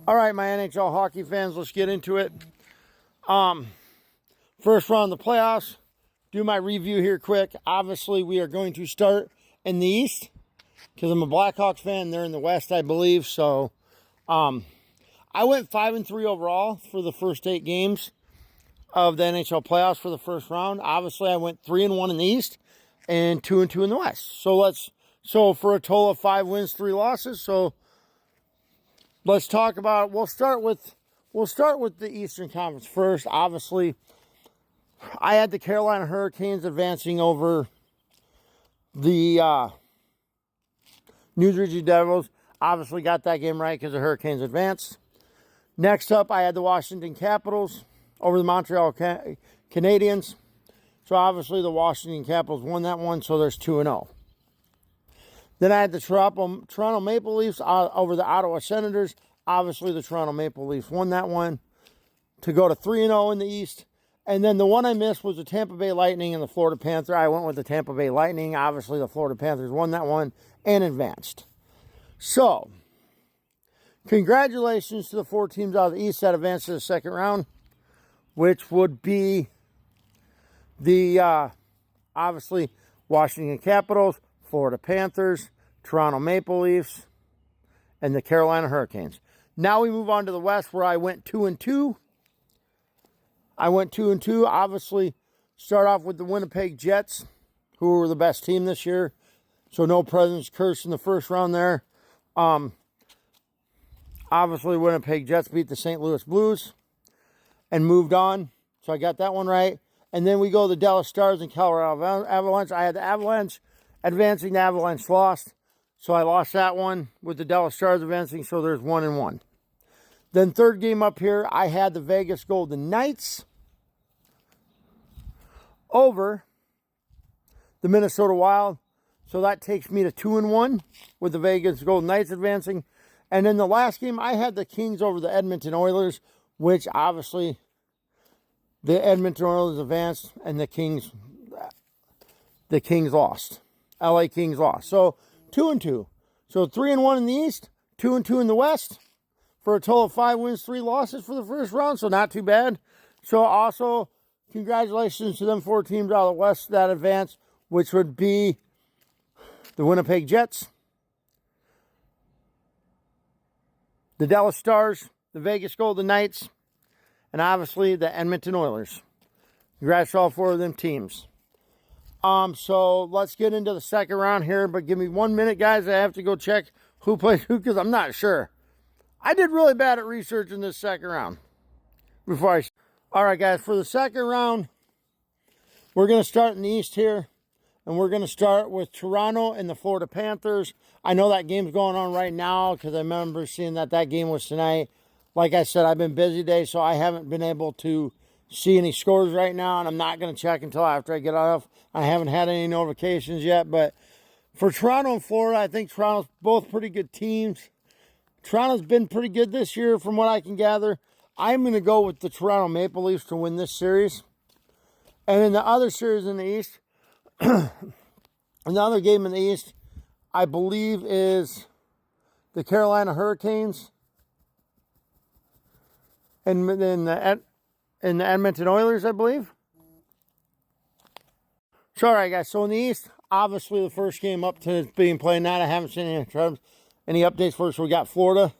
All right, my NHL hockey fans, let's get into it. First round of the playoffs. Do my review here quick. Obviously, we are going to start in the East because I'm a Blackhawks fan. They're in the West, I believe. So, I went 5-3 overall for the first 8 games of the NHL playoffs for the first round. Obviously, I went 3-1 in the East and 2-2 in the West. So for a total of 5 wins, 3 losses. So let's talk about it. We'll start with the Eastern Conference first. Obviously, I had the Carolina Hurricanes advancing over the New Jersey Devils. Obviously got that game right because the Hurricanes advanced. Next up, I had the Washington Capitals over the Montreal Canadiens. So obviously the Washington Capitals won that one, so there's 2-0. Then I had the Toronto Maple Leafs over the Ottawa Senators. Obviously the Toronto Maple Leafs won that one to go to 3-0 in the East. And then the one I missed was the Tampa Bay Lightning and the Florida Panthers. I went with the Tampa Bay Lightning. Obviously the Florida Panthers won that one and advanced. So, congratulations to the 4 teams out of the East that advanced to the second round, which would be the, obviously, Washington Capitals, Florida Panthers, Toronto Maple Leafs, and the Carolina Hurricanes. Now we move on to the West, where I went 2-2. I went 2-2. Obviously, start off with the Winnipeg Jets, who were the best team this year. So no President's Curse in the first round there. Obviously, Winnipeg Jets beat the St. Louis Blues and moved on. So I got that one right. And then we go to the Dallas Stars and Colorado Avalanche. I had the Avalanche advancing. The Avalanche lost. So I lost that one with the Dallas Stars advancing. So there's 1-1. Then third game up here, I had the Vegas Golden Knights over the Minnesota Wild. So that takes me to 2-1 with the Vegas Golden Knights advancing. And then the last game, I had the Kings over the Edmonton Oilers, which obviously the Edmonton Oilers advanced and the Kings lost. LA Kings lost. So 2-2. So 3-1 in the East, 2-2 in the West for a total of 5 wins, 3 losses for the first round. So not too bad. So also congratulations to them 4 teams out of the West that advanced, which would be the Winnipeg Jets, the Dallas Stars, the Vegas Golden Knights, and obviously the Edmonton Oilers. Congrats to all 4 of them teams. So let's get into the second round here, but give me 1 minute, guys. I have to go check who played who because I'm not sure. I did really bad at researching this second round. All right, guys, for the second round, we're going to start in the East here. And we're going to start with Toronto and the Florida Panthers. I know that game's going on right now because I remember seeing that game was tonight. Like I said, I've been busy today, so I haven't been able to see any scores right now. And I'm not going to check until after I get off. I haven't had any notifications yet. But for Toronto and Florida, I think Toronto's both pretty good teams. Toronto's been pretty good this year from what I can gather. I'm going to go with the Toronto Maple Leafs to win this series. And in the other series in the East, another game in the East, I believe, is the Carolina Hurricanes and the Edmonton Oilers, I believe. So, all right, guys. So in the East, obviously the first game up to being played now. I haven't seen any updates for it. So we got Florida.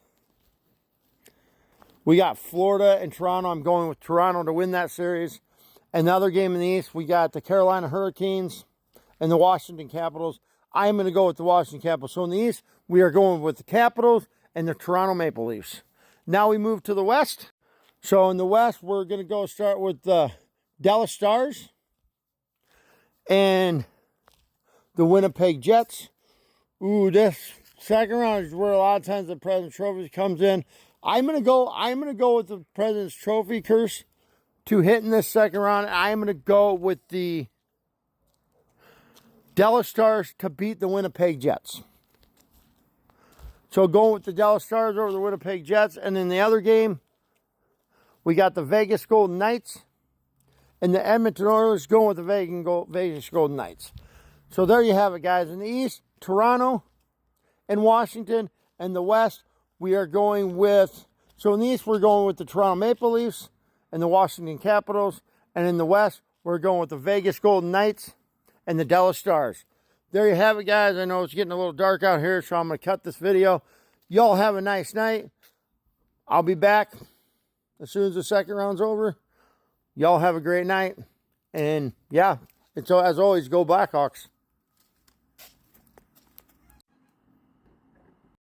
We got Florida and Toronto. I'm going with Toronto to win that series. Another game in the East, we got the Carolina Hurricanes and the Washington Capitals. I'm going to go with the Washington Capitals. So in the East, we are going with the Capitals and the Toronto Maple Leafs. Now we move to the West. So in the West, we're going to start with the Dallas Stars and the Winnipeg Jets. Ooh, this second round is where a lot of times the President's Trophy comes in. I'm going to go with the President's Trophy curse to hit in this second round. I'm going to go with the Dallas Stars to beat the Winnipeg Jets. So going with the Dallas Stars over the Winnipeg Jets. And in the other game, we got the Vegas Golden Knights and the Edmonton Oilers going with the Vegas Golden Knights. So there you have it, guys. In the East, Toronto and Washington. And the West, we are going with So in the East, we're going with the Toronto Maple Leafs and the Washington Capitals. And in the West, we're going with the Vegas Golden Knights and the Dallas Stars. There you have it, guys. I know it's getting a little dark out here, so I'm going to cut this video. Y'all have a nice night. I'll be back as soon as the second round's over. Y'all have a great night. And, yeah, as always, go Blackhawks.